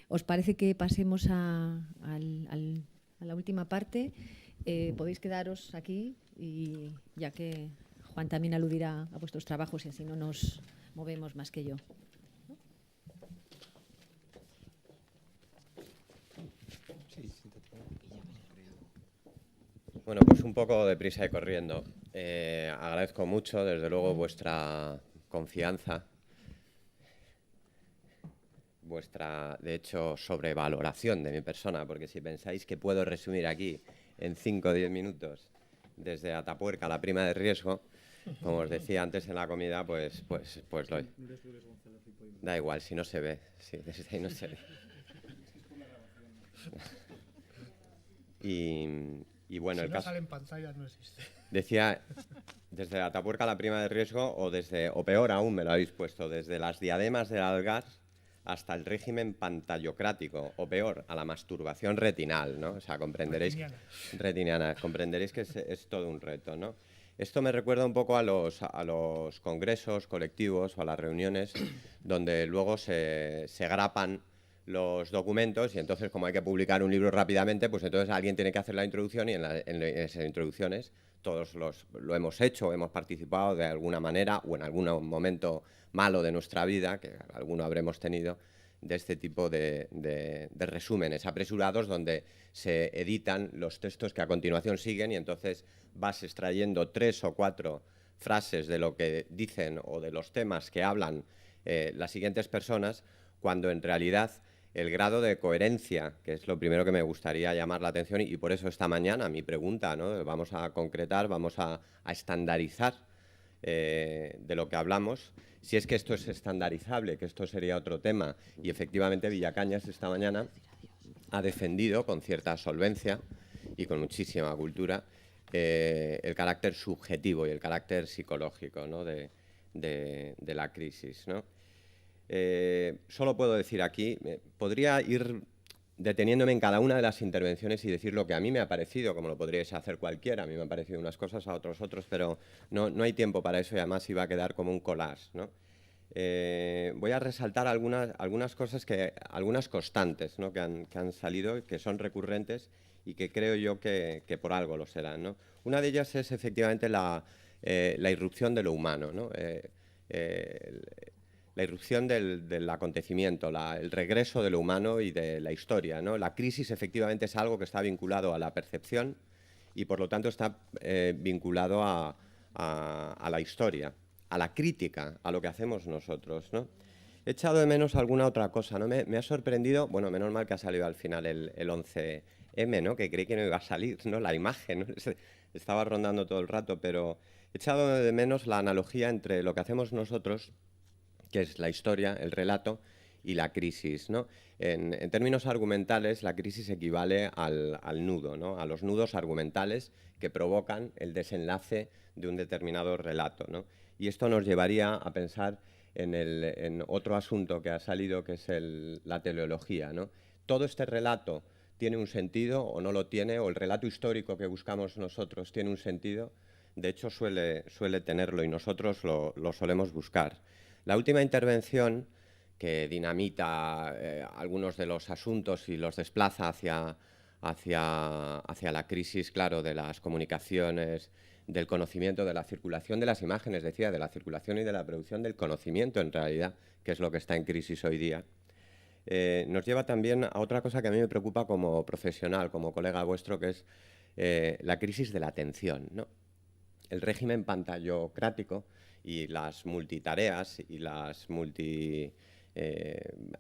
¿Os parece que pasemos a la última parte? Podéis quedaros aquí, y ya que Juan también aludirá a vuestros trabajos y así no nos movemos más que yo. Bueno, pues un poco deprisa y corriendo. Agradezco mucho, desde luego, vuestra confianza, vuestra, de hecho, sobrevaloración de mi persona, porque si pensáis que puedo resumir aquí en 5 o 10 minutos desde Atapuerca, la prima de riesgo, como os decía antes en la comida, pues lo es. Da igual, si no se ve, sí, desde ahí no se ve. Y bueno, si el no caso... sale en pantalla no existe. Decía, desde Atapuerca la prima de riesgo, o peor aún, me lo habéis puesto, desde las diademas del Algar hasta el régimen pantallocrático, o peor, a la masturbación retinal, ¿no? O sea, comprenderéis... Retiniana. Comprenderéis que es todo un reto, ¿no? Esto me recuerda un poco a los congresos colectivos o a las reuniones donde luego se grapan los documentos y entonces, como hay que publicar un libro rápidamente, pues entonces alguien tiene que hacer la introducción y en esas introducciones todos lo hemos hecho, hemos participado de alguna manera o en algún momento malo de nuestra vida, que alguno habremos tenido, de este tipo de resúmenes apresurados donde se editan los textos que a continuación siguen y entonces vas extrayendo 3 o 4 frases de lo que dicen o de los temas que hablan las siguientes personas, cuando en realidad el grado de coherencia, que es lo primero que me gustaría llamar la atención, y por eso esta mañana mi pregunta, ¿no? Vamos a concretar, vamos a estandarizar de lo que hablamos. Si es que esto es estandarizable, que esto sería otro tema, y efectivamente Villacañas esta mañana ha defendido con cierta solvencia y con muchísima cultura el carácter subjetivo y el carácter psicológico, ¿no? de la crisis, ¿no? Solo puedo decir aquí, podría ir deteniéndome en cada una de las intervenciones y decir lo que a mí me ha parecido, como lo podríais hacer cualquiera. A mí me han parecido unas cosas, a otros, pero no hay tiempo para eso y además iba a quedar como un collage, ¿no? Voy a resaltar algunas cosas, algunas constantes, ¿no? que han salido, que son recurrentes y que creo yo que por algo lo serán, ¿no? Una de ellas es efectivamente la irrupción de lo humano, ¿no? La irrupción del acontecimiento, el regreso de lo humano y de la historia, ¿no? La crisis efectivamente es algo que está vinculado a la percepción y por lo tanto está vinculado a la historia, a la crítica, a lo que hacemos nosotros, ¿no? He echado de menos alguna otra cosa, ¿no? Me ha sorprendido, bueno, menos mal que ha salido al final el 11M, ¿no? Que creí que no iba a salir, ¿no? La imagen, ¿no? Estaba rondando todo el rato, pero he echado de menos la analogía entre lo que hacemos nosotros, que es la historia, el relato, y la crisis, ¿no? En términos argumentales, la crisis equivale al nudo, ¿no? A los nudos argumentales que provocan el desenlace de un determinado relato, ¿no? Y esto nos llevaría a pensar en otro asunto que ha salido, que es la teleología, ¿no? Todo este relato tiene un sentido o no lo tiene, o el relato histórico que buscamos nosotros tiene un sentido. De hecho, suele tenerlo y nosotros lo solemos buscar. La última intervención, que dinamita algunos de los asuntos y los desplaza hacia la crisis, claro, de las comunicaciones, del conocimiento, de la circulación de las imágenes, decía, de la circulación y de la producción del conocimiento, en realidad, que es lo que está en crisis hoy día, nos lleva también a otra cosa que a mí me preocupa como profesional, como colega vuestro, que es la crisis de la atención, ¿no? El régimen pantallocrático y las multitareas y las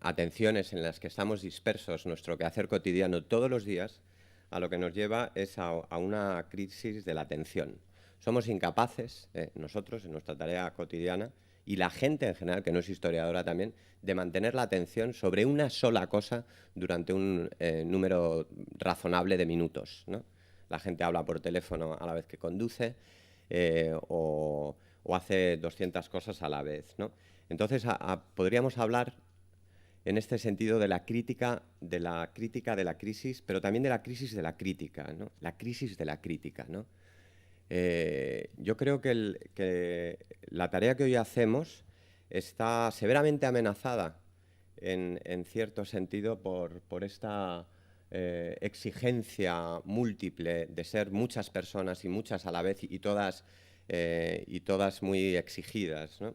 atenciones en las que estamos dispersos, nuestro quehacer cotidiano todos los días, a lo que nos lleva es a una crisis de la atención. Somos incapaces, nosotros, en nuestra tarea cotidiana, y la gente en general, que no es historiadora también, de mantener la atención sobre una sola cosa durante un número razonable de minutos, ¿no? La gente habla por teléfono a la vez que conduce, o hace 200 cosas a la vez, ¿no? Entonces, podríamos hablar en este sentido de la crítica de la crisis, pero también de la crisis de la crítica, ¿no? La crisis de la crítica, ¿no? Yo creo que la tarea que hoy hacemos está severamente amenazada en cierto sentido, por esta exigencia múltiple de ser muchas personas y muchas a la vez y todas muy exigidas, ¿no?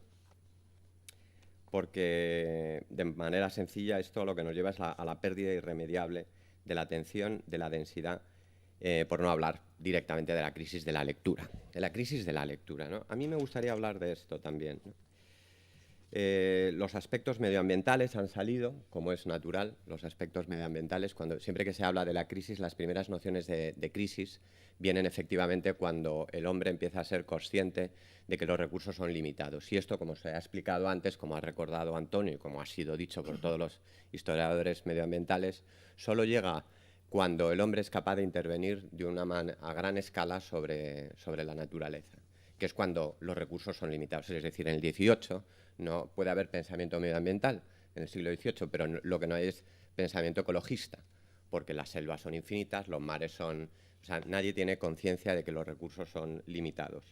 Porque de manera sencilla esto lo que nos lleva es a la pérdida irremediable de la atención, de la densidad, por no hablar directamente de la crisis de la lectura. De la crisis de la lectura, ¿no? A mí me gustaría hablar de esto también, ¿no? Los aspectos medioambientales han salido, como es natural, los aspectos medioambientales, siempre que se habla de la crisis, las primeras nociones de crisis vienen efectivamente cuando el hombre empieza a ser consciente de que los recursos son limitados. Y esto, como se ha explicado antes, como ha recordado Antonio y como ha sido dicho por todos los historiadores medioambientales, solo llega cuando el hombre es capaz de intervenir a gran escala sobre la naturaleza, que es cuando los recursos son limitados. Es decir, en el XVIII no puede haber pensamiento medioambiental, en el siglo XVIII, pero lo que no hay es pensamiento ecologista, porque las selvas son infinitas, los mares son... O sea, nadie tiene conciencia de que los recursos son limitados.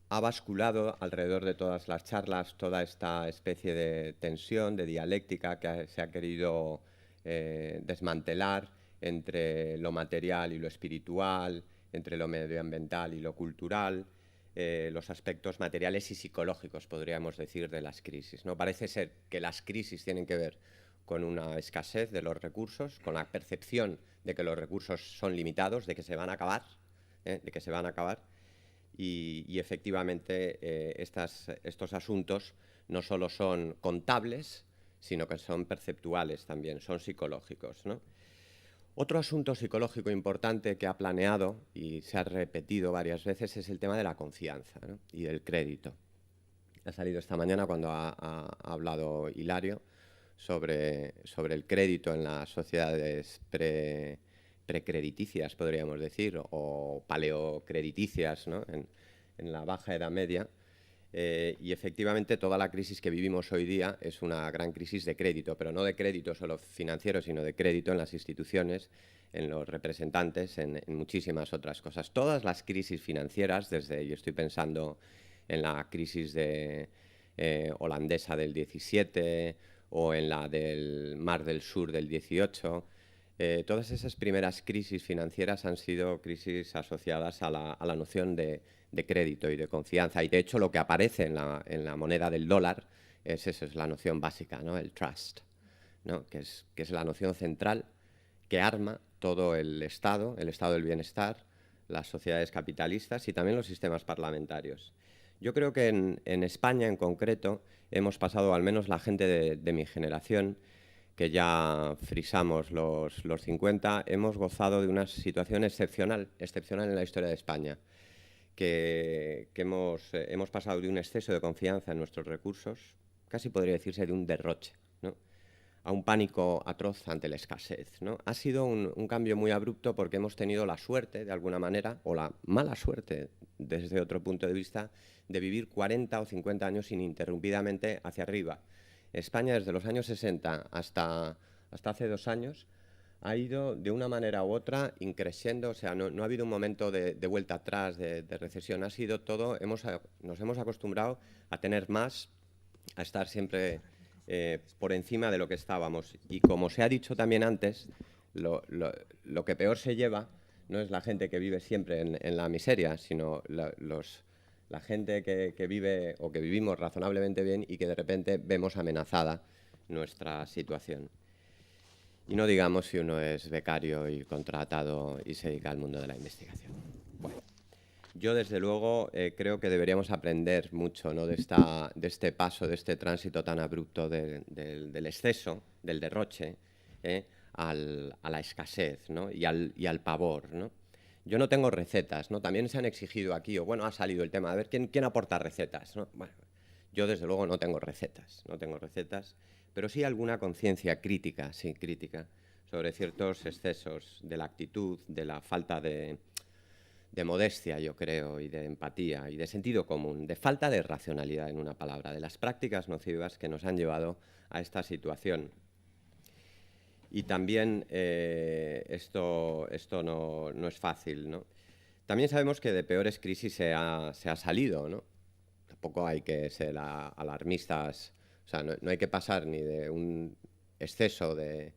Ha basculado alrededor de todas las charlas toda esta especie de tensión, de dialéctica que se ha querido desmantelar entre lo material y lo espiritual, entre lo medioambiental y lo cultural, los aspectos materiales y psicológicos, podríamos decir, de las crisis, ¿no? Parece ser que las crisis tienen que ver con una escasez de los recursos, con la percepción de que los recursos son limitados, de que se van a acabar, y efectivamente estos asuntos no solo son contables, sino que son perceptuales también, son psicológicos, ¿no? Otro asunto psicológico importante que ha planeado y se ha repetido varias veces es el tema de la confianza, ¿no? Y del crédito. Ha salido esta mañana cuando ha hablado Hilario sobre el crédito en las sociedades precrediticias, podríamos decir, o paleocrediticias, ¿no? en la Baja Edad Media. Y efectivamente toda la crisis que vivimos hoy día es una gran crisis de crédito, pero no de crédito solo financiero, sino de crédito en las instituciones, en los representantes, en muchísimas otras cosas. Todas las crisis financieras, yo estoy pensando en la crisis holandesa del 17 o en la del Mar del Sur del 18, todas esas primeras crisis financieras han sido crisis asociadas a la noción de crédito y de confianza. Y de hecho lo que aparece en la moneda del dólar es la noción básica, ¿no? El trust, ¿no? que es la noción central que arma todo el Estado del bienestar, las sociedades capitalistas y también los sistemas parlamentarios. Yo creo que en España en concreto hemos pasado, al menos la gente de mi generación, que ya frisamos los 50, hemos gozado de una situación excepcional en la historia de España, que hemos pasado de un exceso de confianza en nuestros recursos, casi podría decirse de un derroche, ¿no? A un pánico atroz ante la escasez, ¿no? Ha sido un cambio muy abrupto porque hemos tenido la suerte, de alguna manera, o la mala suerte, desde otro punto de vista, de vivir 40 o 50 años ininterrumpidamente hacia arriba. España, desde los años 60 hasta hace 2 años, ha ido de una manera u otra increciendo, o sea, no ha habido un momento de vuelta atrás, de recesión, ha sido todo, nos hemos acostumbrado a tener más, a estar siempre por encima de lo que estábamos. Y como se ha dicho también antes, lo que peor se lleva no es la gente que vive siempre en la miseria, sino la gente que vive o que vivimos razonablemente bien y que de repente vemos amenazada nuestra situación. Y no digamos si uno es becario y contratado y se dedica al mundo de la investigación. Bueno, yo desde luego creo que deberíamos aprender mucho, ¿no? de este paso, de este tránsito tan abrupto del exceso, del derroche, a la escasez, ¿no? y al pavor, ¿no? Yo no tengo recetas, ¿no? También se han exigido aquí, o bueno, ha salido el tema, a ver, ¿quién aporta recetas, ¿no? Bueno, yo desde luego no tengo recetas, pero sí alguna conciencia crítica, sobre ciertos excesos de la actitud, de la falta de modestia, yo creo, y de empatía, y de sentido común, de falta de racionalidad, en una palabra, de las prácticas nocivas que nos han llevado a esta situación. Y también esto no es fácil, ¿no? También sabemos que de peores crisis se ha salido, ¿no? Tampoco hay que ser alarmistas O sea, no hay que pasar ni de un exceso de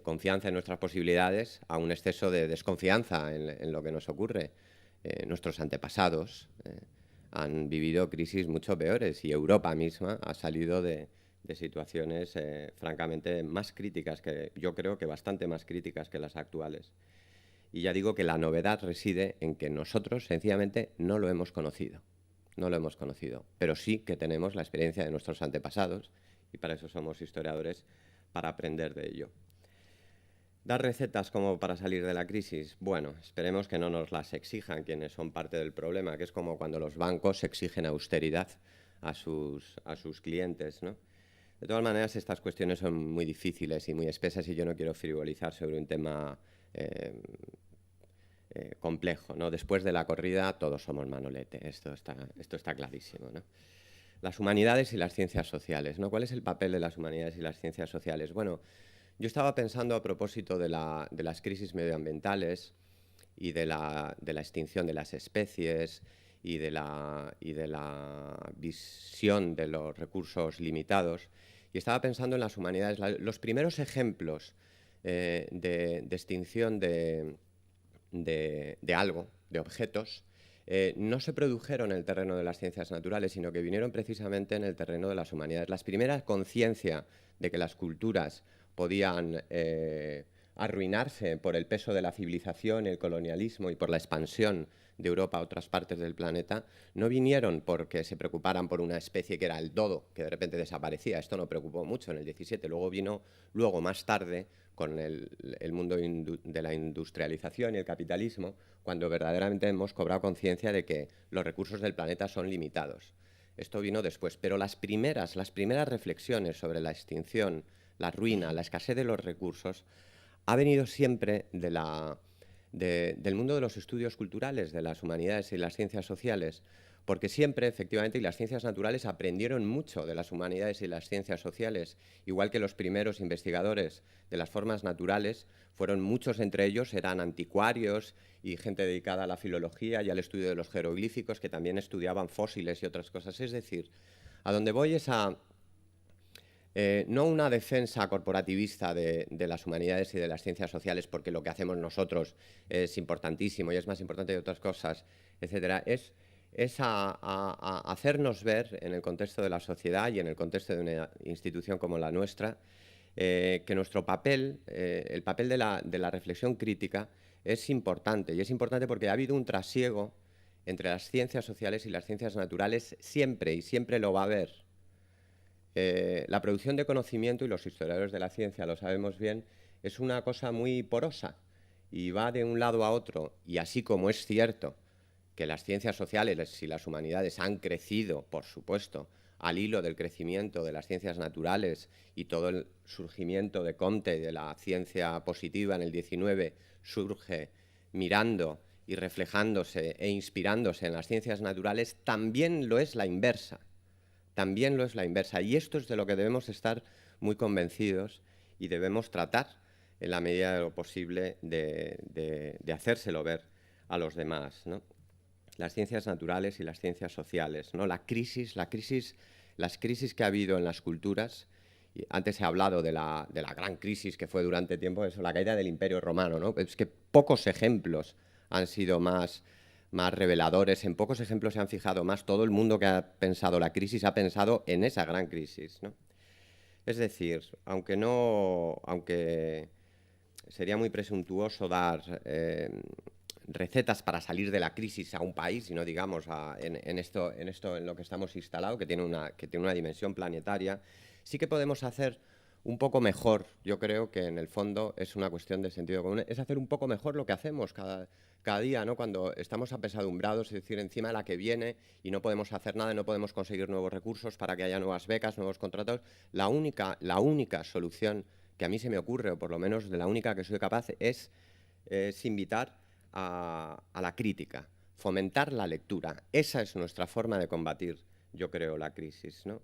confianza en nuestras posibilidades a un exceso de desconfianza en lo que nos ocurre. Nuestros antepasados han vivido crisis mucho peores y Europa misma ha salido de situaciones francamente más críticas, que yo creo que bastante más críticas que las actuales. Y ya digo que la novedad reside en que nosotros sencillamente no lo hemos conocido. No lo hemos conocido, pero sí que tenemos la experiencia de nuestros antepasados y para eso somos historiadores, para aprender de ello. ¿Dar recetas como para salir de la crisis? Bueno, esperemos que no nos las exijan quienes son parte del problema, que es como cuando los bancos exigen austeridad a sus clientes, ¿no? De todas maneras, estas cuestiones son muy difíciles y muy espesas y yo no quiero frivolizar sobre un tema complejo, ¿no? Después de la corrida todos somos Manolete, esto está clarísimo, ¿no? Las humanidades y las ciencias sociales, ¿no? ¿Cuál es el papel de las humanidades y las ciencias sociales? Bueno, yo estaba pensando a propósito de las crisis medioambientales y de la extinción de las especies y de la visión de los recursos limitados, y estaba pensando en las humanidades. Los primeros ejemplos de extinción de algo, de objetos, no se produjeron en el terreno de las ciencias naturales, sino que vinieron precisamente en el terreno de las humanidades. Las primeras conciencia de que las culturas podían arruinarse por el peso de la civilización, el colonialismo y por la expansión de Europa a otras partes del planeta, no vinieron porque se preocuparan por una especie que era el dodo, que de repente desaparecía. Esto no preocupó mucho en el 17. Luego vino, más tarde, con el mundo de la industrialización y el capitalismo, cuando verdaderamente hemos cobrado conciencia de que los recursos del planeta son limitados. Esto vino después, pero las primeras reflexiones sobre la extinción, la ruina, la escasez de los recursos, ha venido siempre del mundo de los estudios culturales, de las humanidades y las ciencias sociales, porque siempre, efectivamente, y las ciencias naturales aprendieron mucho de las humanidades y las ciencias sociales, igual que los primeros investigadores de las formas naturales, muchos entre ellos eran anticuarios y gente dedicada a la filología y al estudio de los jeroglíficos, que también estudiaban fósiles y otras cosas. Es decir, a donde voy es a no una defensa corporativista de las humanidades y de las ciencias sociales, porque lo que hacemos nosotros es importantísimo y es más importante que otras cosas, etcétera, es a hacernos ver en el contexto de la sociedad y en el contexto de una institución como la nuestra, que nuestro papel, el papel de la reflexión crítica, es importante. Y es importante porque ha habido un trasiego entre las ciencias sociales y las ciencias naturales siempre, y siempre lo va a haber. La producción de conocimiento, y los historiadores de la ciencia lo sabemos bien, es una cosa muy porosa y va de un lado a otro. Y así como es cierto que las ciencias sociales y las humanidades han crecido, por supuesto, al hilo del crecimiento de las ciencias naturales y todo el surgimiento de Comte y de la ciencia positiva en el 19 surge mirando y reflejándose e inspirándose en las ciencias naturales, también lo es la inversa. También lo es la inversa. Y esto es de lo que debemos estar muy convencidos y debemos tratar, en la medida de lo posible, de hacérselo ver a los demás, ¿no? Las ciencias naturales y las ciencias sociales, ¿no? Las crisis que ha habido en las culturas. Y antes he hablado de la gran crisis que fue durante tiempo, eso, la caída del Imperio Romano, ¿no? Es que pocos ejemplos han sido más reveladores, en pocos ejemplos se han fijado más. Todo el mundo que ha pensado la crisis ha pensado en esa gran crisis, ¿no? Es decir, aunque sería muy presuntuoso dar recetas para salir de la crisis a un país, y no digamos en lo que estamos instalados, que tiene una dimensión planetaria, sí que podemos hacer un poco mejor. Yo creo que en el fondo es una cuestión de sentido común, es hacer un poco mejor lo que hacemos cada día, ¿no? Cuando estamos apesadumbrados, es decir, encima de la que viene y no podemos hacer nada, no podemos conseguir nuevos recursos para que haya nuevas becas, nuevos contratos. La única solución que a mí se me ocurre, o por lo menos de la única que soy capaz, es invitar a la crítica, fomentar la lectura. Esa es nuestra forma de combatir, yo creo, la crisis, ¿no?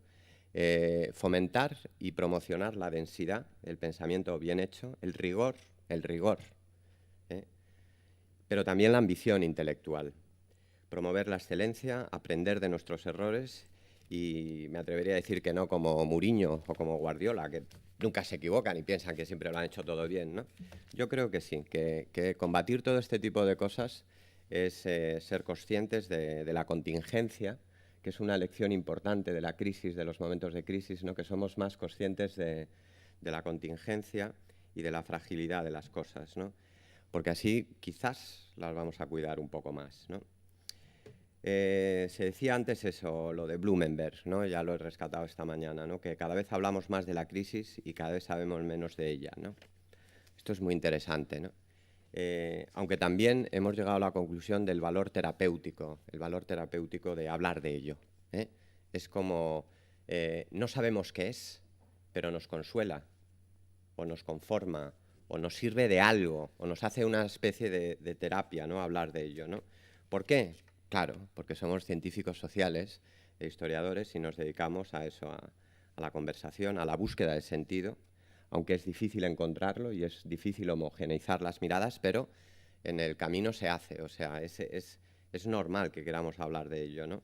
Fomentar y promocionar la densidad, el pensamiento bien hecho, el rigor, pero también la ambición intelectual. Promover la excelencia, aprender de nuestros errores y me atrevería a decir que no como Mourinho o como Guardiola, que nunca se equivocan y piensan que siempre lo han hecho todo bien, ¿no? Yo creo que sí, que combatir todo este tipo de cosas es ser conscientes de la contingencia, que es una lección importante de la crisis, de los momentos de crisis, ¿no? Que somos más conscientes de la contingencia y de la fragilidad de las cosas, ¿no? Porque así quizás las vamos a cuidar un poco más, ¿no? Se decía antes eso, lo de Blumenberg, ¿no? Ya lo he rescatado esta mañana, ¿no? Que cada vez hablamos más de la crisis y cada vez sabemos menos de ella, ¿no? Esto es muy interesante, ¿no? Aunque también hemos llegado a la conclusión del valor terapéutico de hablar de ello, ¿eh? Es como, no sabemos qué es, pero nos consuela, o nos conforma, o nos sirve de algo, o nos hace una especie de terapia, ¿no? Hablar de ello, ¿no? ¿Por qué? Claro, porque somos científicos sociales e historiadores y nos dedicamos a eso, a la conversación, a la búsqueda del sentido, aunque es difícil encontrarlo y es difícil homogeneizar las miradas, pero en el camino se hace, o sea, es normal que queramos hablar de ello, ¿no?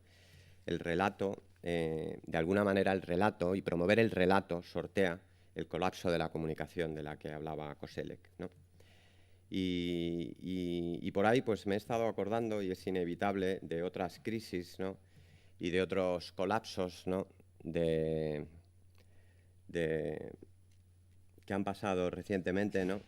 El relato, de alguna manera el relato, y promover el relato, sortea el colapso de la comunicación de la que hablaba Koselleck, ¿no? Y por ahí pues me he estado acordando, y es inevitable, de otras crisis, ¿no? Y de otros colapsos, ¿no? Que han pasado recientemente, ¿no?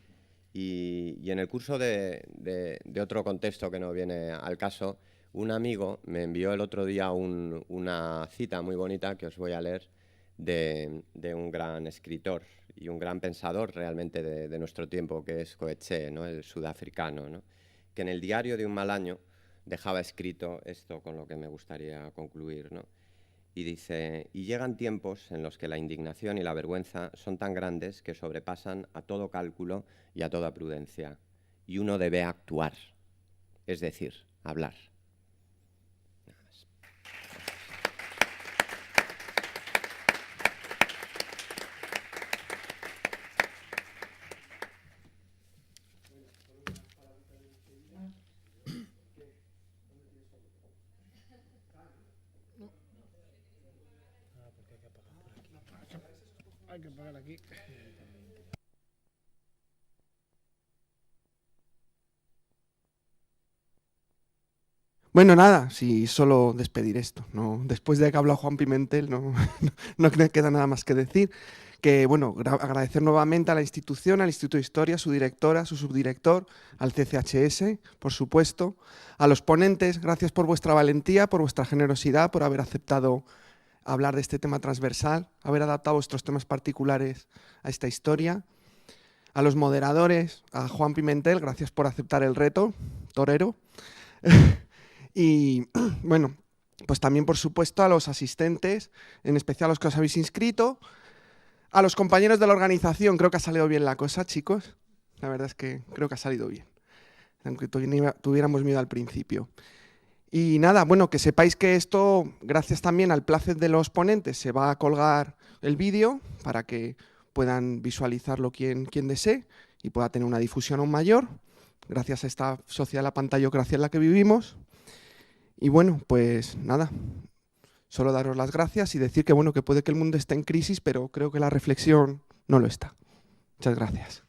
Y en el curso de otro contexto que no viene al caso, un amigo me envió el otro día una cita muy bonita que os voy a leer de un gran escritor y un gran pensador realmente de nuestro tiempo, que es Coetzee, ¿no? El sudafricano, ¿no? Que en el diario de un mal año dejaba escrito esto con lo que me gustaría concluir, ¿no? Y dice: y llegan tiempos en los que la indignación y la vergüenza son tan grandes que sobrepasan a todo cálculo y a toda prudencia, y uno debe actuar, es decir, hablar. Hay que pagar aquí. Bueno, nada, si solo despedir esto, ¿no? Después de que ha hablado Juan Pimentel, no me queda nada más que decir. Que, bueno, agradecer nuevamente a la institución, al Instituto de Historia, a su directora, a su subdirector, al CCHS, por supuesto, a los ponentes. Gracias por vuestra valentía, por vuestra generosidad, por haber aceptado hablar de este tema transversal, haber adaptado vuestros temas particulares a esta historia. A los moderadores, a Juan Pimentel, gracias por aceptar el reto, torero. Y bueno, pues también por supuesto a los asistentes, en especial a los que os habéis inscrito, a los compañeros de la organización. Creo que ha salido bien la cosa, chicos. La verdad es que creo que ha salido bien, aunque tuviéramos miedo al principio. Y nada, bueno, que sepáis que esto, gracias también al placer de los ponentes, se va a colgar el vídeo para que puedan visualizarlo quien desee y pueda tener una difusión aún mayor, gracias a esta sociedad de la pantallocracia en la que vivimos. Y bueno, pues nada, solo daros las gracias y decir que, bueno, que puede que el mundo esté en crisis, pero creo que la reflexión no lo está. Muchas gracias.